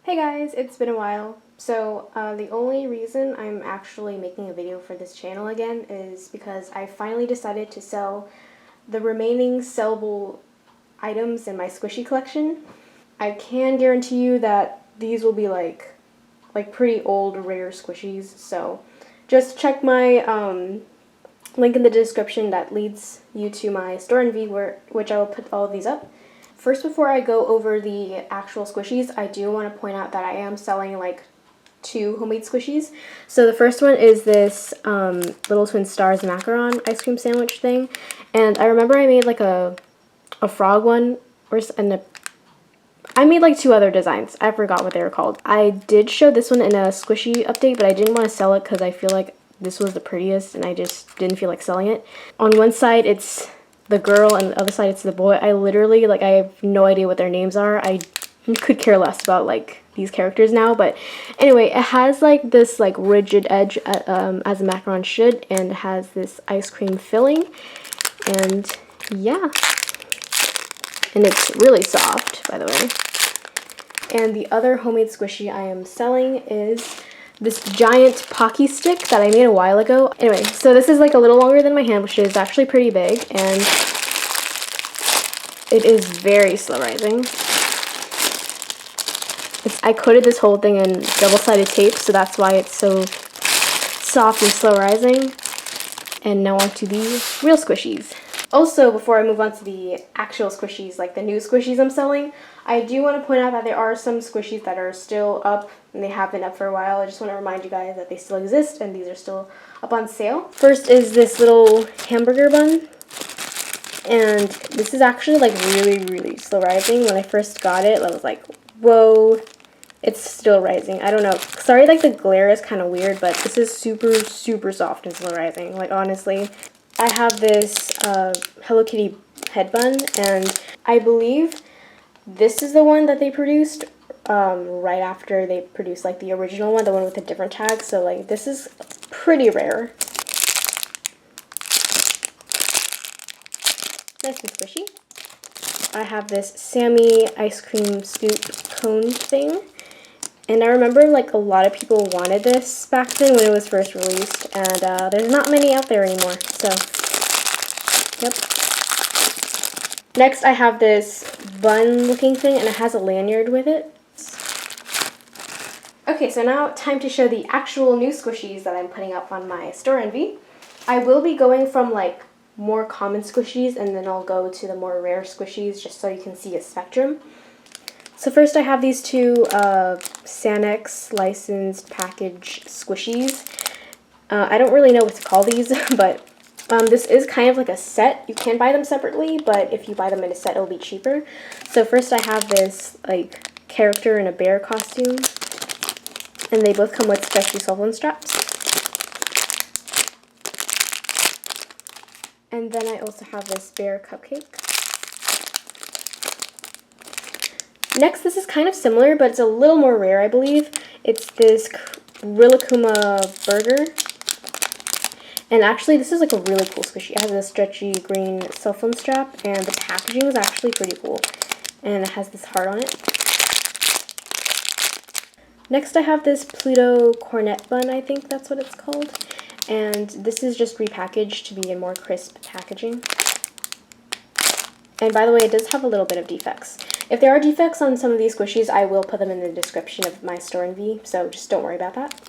Hey guys, it's been a while. So the only reason I'm actually making a video for this channel again is because I finally decided to sell the remaining sellable items in my squishy collection. I can guarantee you that these will be like pretty old rare squishies, so just check my link in the description that leads you to my store in V, which I will put all of these up. First, before I go over the actual squishies, I do want to point out that I am selling like 2 homemade squishies. So the first one is this Little Twin Stars macaron ice cream sandwich thing, and I remember I made like a frog one, I made like 2 other designs. I forgot what they were called. I did show this one in a squishy update, but I didn't want to sell it because I feel like this was the prettiest and I just didn't feel like selling it. On one side it's the girl and the other side it's the boy. I literally, I have no idea what their names are. I could care less about like these characters now, but anyway, it has like this like rigid edge as a macaron should, and it has this ice cream filling, and yeah, and it's really soft, by the way. And the other homemade squishy I am selling is this giant Pocky stick that I made a while ago. Anyway, so this is like a little longer than my hand, which is actually pretty big, and it is very slow rising. I coated this whole thing in double-sided tape, so that's why it's so soft and slow rising. And now on to the real squishies. Also, before I move on to the actual squishies, like the new squishies I'm selling, I do want to point out that there are some squishies that are still up, and they have been up for a while. I just want to remind you guys that they still exist, and these are still up on sale. First is this little hamburger bun, and this is actually like really slow rising. When I first got it, I was like, whoa, it's still rising. I don't know. Sorry, like the glare is kind of weird, but this is super soft and slow rising. Like honestly. I have this Hello Kitty head bun, and I believe this is the one that they produced right after they produced like the original one, the one with a different tag. So like this is pretty rare. Nice and squishy. I have this Sammy ice cream scoop cone thing. And I remember like a lot of people wanted this back then when it was first released, and there's not many out there anymore, so yep. Next I have this bun looking thing, and it has a lanyard with it. Okay, so now time to show the actual new squishies that I'm putting up on my store envy. I will be going from like more common squishies, and then I'll go to the more rare squishies just so you can see a spectrum. So first I have these 2 Sanex licensed package squishies. I don't really know what to call these, but this is kind of like a set. You can buy them separately, but if you buy them in a set, it'll be cheaper. So first I have this like character in a bear costume, and they both come with stretchy cell phone straps. And then I also have this bear cupcake. Next, this is kind of similar, but it's a little more rare, I believe. It's this Rilakkuma burger. And actually, this is like a really cool squishy. It has a stretchy green cell phone strap, and the packaging is actually pretty cool. And it has this heart on it. Next, I have this Pluto cornet bun, I think that's what it's called. And this is just repackaged to be in more crisp packaging. And by the way, it does have a little bit of defects. If there are defects on some of these squishies, I will put them in the description of my store in V, so just don't worry about that.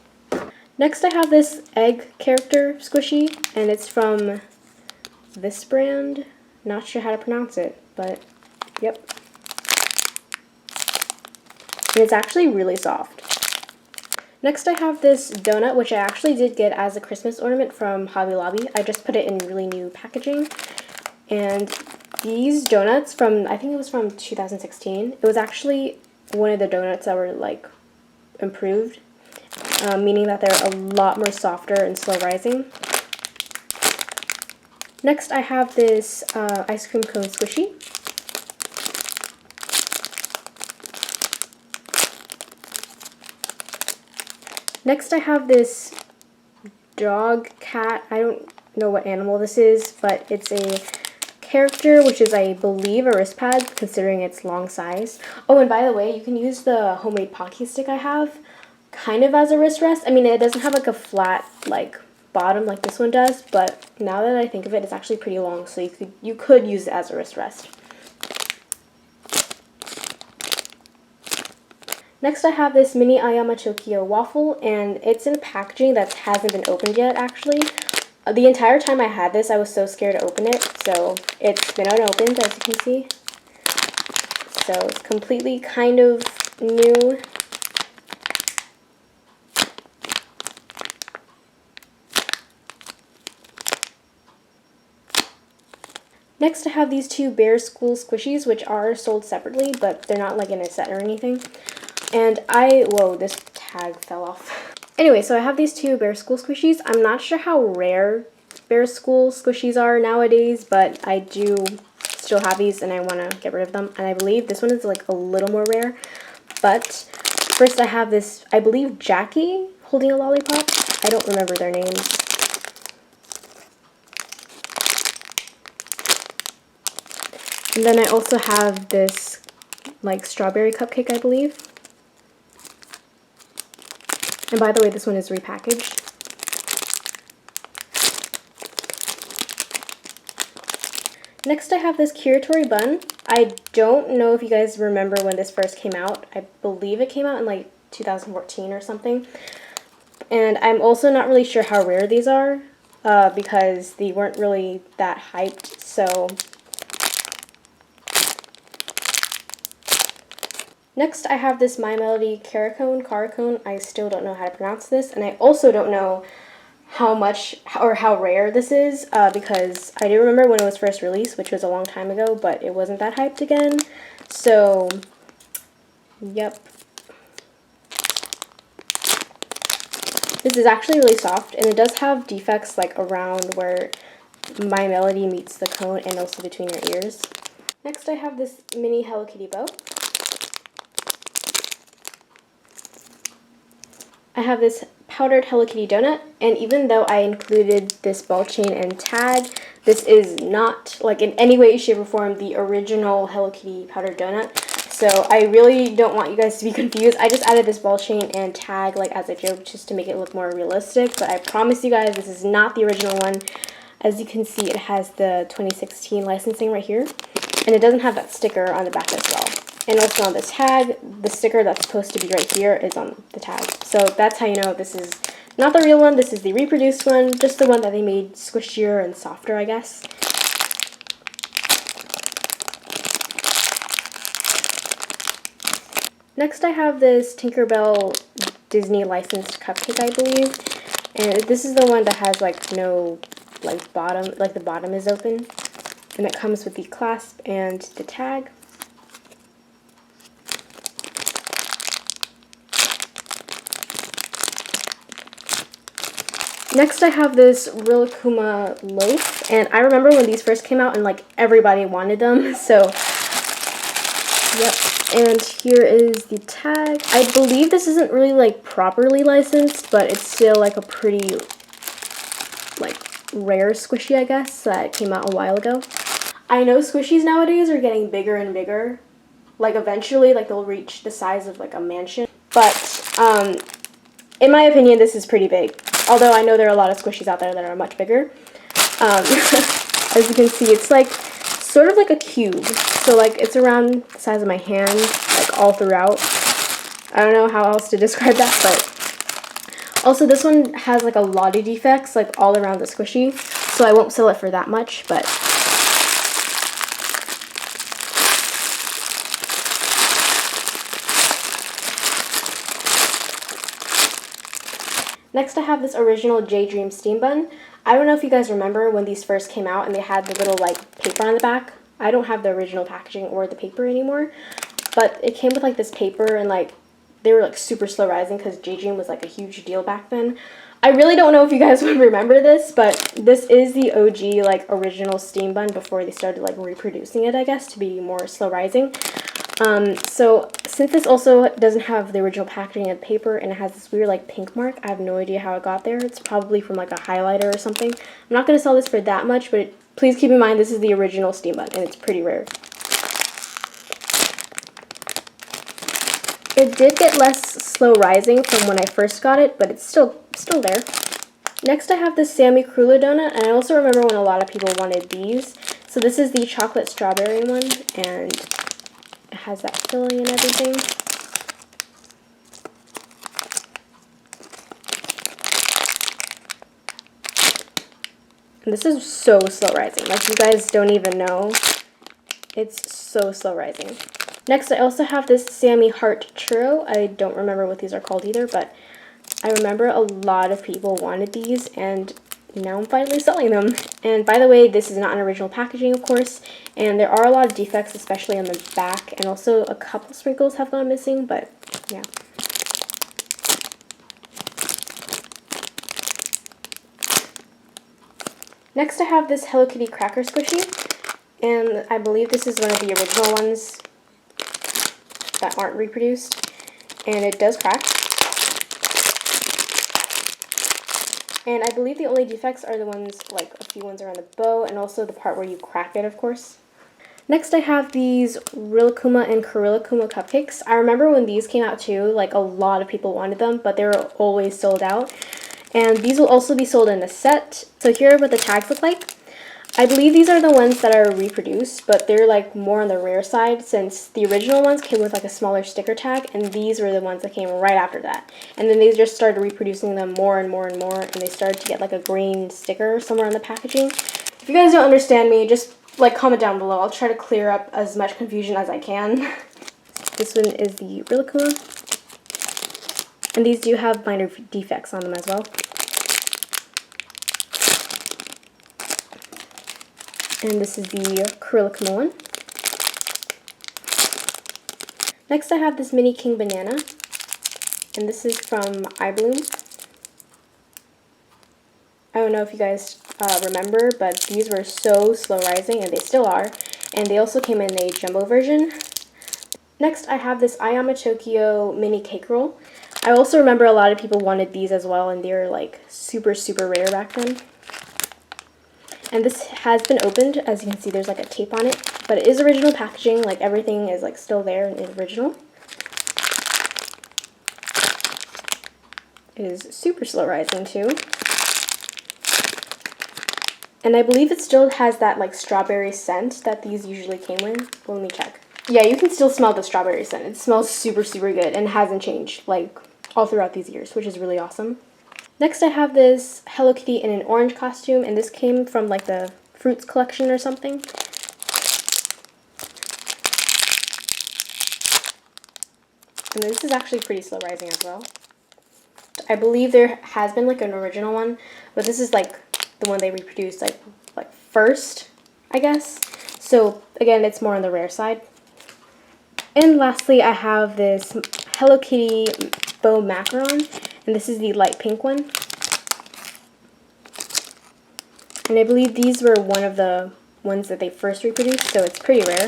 Next I have this egg character squishy, and it's from this brand. Not sure how to pronounce it, but yep. And it's actually really soft. Next I have this donut, which I actually did get as a Christmas ornament from Hobby Lobby. I just put it in really new packaging. And these donuts I think it was from 2016. It was actually one of the donuts that were like improved, meaning that they're a lot more softer and slow rising. Next I have this ice cream cone squishy. Next I have this dog cat. I don't know what animal this is, but it's a character, which is, I believe, a wrist pad, considering its long size. Oh, and by the way, you can use the homemade Pocky stick I have kind of as a wrist rest. I mean, it doesn't have like a flat like bottom like this one does, but now that I think of it, it's actually pretty long, so you could use it as a wrist rest. Next, I have this mini Ayama Chokio waffle, and it's in packaging that hasn't been opened yet, actually. The entire time I had this, I was so scared to open it, so it's been unopened, as you can see. So it's completely kind of new. Next, I have these two Bear School squishies, which are sold separately, but they're not like in a set or anything. And whoa, this tag fell off. Anyway, so I have these two Bear School squishies. I'm not sure how rare Bear School squishies are nowadays, but I do still have these and I want to get rid of them. And I believe this one is like a little more rare. But first I have this, I believe, Jackie holding a lollipop. I don't remember their names. And then I also have this like strawberry cupcake, I believe. And by the way, this one is repackaged. Next, I have this Kiritori bun. I don't know if you guys remember when this first came out. I believe it came out in like 2014 or something. And I'm also not really sure how rare these are because they weren't really that hyped. So next, I have this My Melody Caracone. I still don't know how to pronounce this, and I also don't know how much or how rare this is because I do remember when it was first released, which was a long time ago, but it wasn't that hyped again. So, yep. This is actually really soft, and it does have defects like around where My Melody meets the cone and also between your ears. Next, I have this mini Hello Kitty bow. I have this powdered Hello Kitty donut, and even though I included this ball chain and tag, this is not, like, in any way, shape, or form the original Hello Kitty powdered donut. So I really don't want you guys to be confused. I just added this ball chain and tag, like, as a joke, just to make it look more realistic. But I promise you guys, this is not the original one. As you can see, it has the 2016 licensing right here, and it doesn't have that sticker on the back as well. And also on the tag, the sticker that's supposed to be right here is on the tag. So that's how you know this is not the real one, this is the reproduced one, just the one that they made squishier and softer, I guess. Next, I have this Tinkerbell Disney licensed cupcake, I believe. And this is the one that has like no like bottom, like the bottom is open. And it comes with the clasp and the tag. Next, I have this Rilakkuma loaf, and I remember when these first came out and like everybody wanted them, so yep. And here is the tag. I believe this isn't really like properly licensed, but it's still like a pretty like rare squishy, I guess, that came out a while ago. I know squishies nowadays are getting bigger and bigger. Like eventually, like they'll reach the size of like a mansion. But in my opinion, this is pretty big. Although I know there are a lot of squishies out there that are much bigger. As you can see, it's like sort of like a cube. So like it's around the size of my hand, like all throughout. I don't know how else to describe that, but also this one has like a lot of defects like all around the squishy. So I won't sell it for that much, but next, I have this original J-Dream Steam Bun. I don't know if you guys remember when these first came out and they had the little like paper on the back. I don't have the original packaging or the paper anymore, but it came with like this paper and like they were like super slow rising because J-Dream was like a huge deal back then. I really don't know if you guys would remember this, but this is the OG like original Steam Bun before they started like reproducing it, I guess, to be more slow rising. So since this also doesn't have the original packaging and paper and it has this weird like pink mark, I have no idea how it got there. It's probably from like a highlighter or something. I'm not going to sell this for that much, but Please keep in mind this is the original Steam Bud, and it's pretty rare. It did get less slow rising from when I first got it, but it's still there. Next I have this Sammy Crulla donut, and I also remember when a lot of people wanted these. So this is the chocolate strawberry one, and it has that filling and everything. And this is so slow rising, like you guys don't even know. It's so slow rising. Next I also have this Sammy Heart Churro. I don't remember what these are called either, but I remember a lot of people wanted these, and now I'm finally selling them. And by the way, this is not an original packaging, of course, and there are a lot of defects, especially on the back, and also a couple sprinkles have gone missing, but yeah. Next I have this Hello Kitty Cracker Squishy, and I believe this is one of the original ones that aren't reproduced, and it does crack. And I believe the only defects are the ones, like a few ones around the bow, and also the part where you crack it, of course. Next I have these Rilakkuma and Korillakkuma cupcakes. I remember when these came out too, like a lot of people wanted them, but they were always sold out. And these will also be sold in a set. So here are what the tags look like. I believe these are the ones that are reproduced, but they're like more on the rare side, since the original ones came with like a smaller sticker tag, and these were the ones that came right after that. And then they just started reproducing them more and more and more, and they started to get like a green sticker somewhere on the packaging. If you guys don't understand me, just like comment down below. I'll try to clear up as much confusion as I can. This one is the Rilakkuma, and these do have minor defects on them as well. And this is the Korillakkuma one. Next I have this Mini King Banana, and this is from iBloom. I don't know if you guys remember, but these were so slow rising, and they still are, and they also came in a jumbo version. Next I have this Ayama Tokyo Mini Cake Roll. I also remember a lot of people wanted these as well, and they were like super rare back then. And this has been opened. As you can see, there's like a tape on it, but it is original packaging, like everything is like still there and is original. It is super slow rising too. And I believe it still has that like strawberry scent that these usually came with. Well, let me check. Yeah, you can still smell the strawberry scent. It smells super good and hasn't changed like all throughout these years, which is really awesome. Next I have this Hello Kitty in an orange costume, and this came from like the Fruits collection or something. And this is actually pretty slow rising as well. I believe there has been like an original one, but this is like the one they reproduced like first, I guess. So again, it's more on the rare side. And lastly, I have this Hello Kitty Bow Macaron, and this is the light pink one. And I believe these were one of the ones that they first reproduced, so it's pretty rare.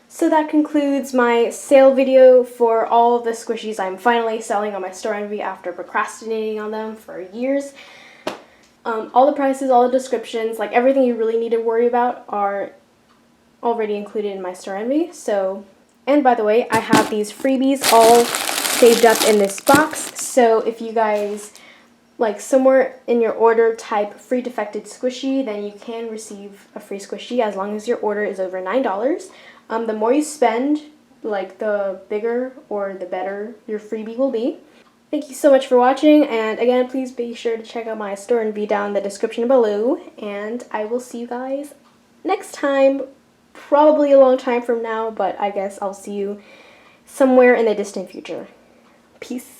So that concludes my sale video for all of the squishies I'm finally selling on my store envy after procrastinating on them for years. All the prices, all the descriptions, like everything you really need to worry about are already included in my store envy. So, and by the way, I have these freebies all saved up in this box. So if you guys like somewhere in your order type free defected squishy, then you can receive a free squishy as long as your order is over $9. The more you spend, like the bigger or the better your freebie will be. Thank you so much for watching, and again, please be sure to check out my store envy down in the description below, and I will see you guys next time, probably a long time from now, but I guess I'll see you somewhere in the distant future. Peace.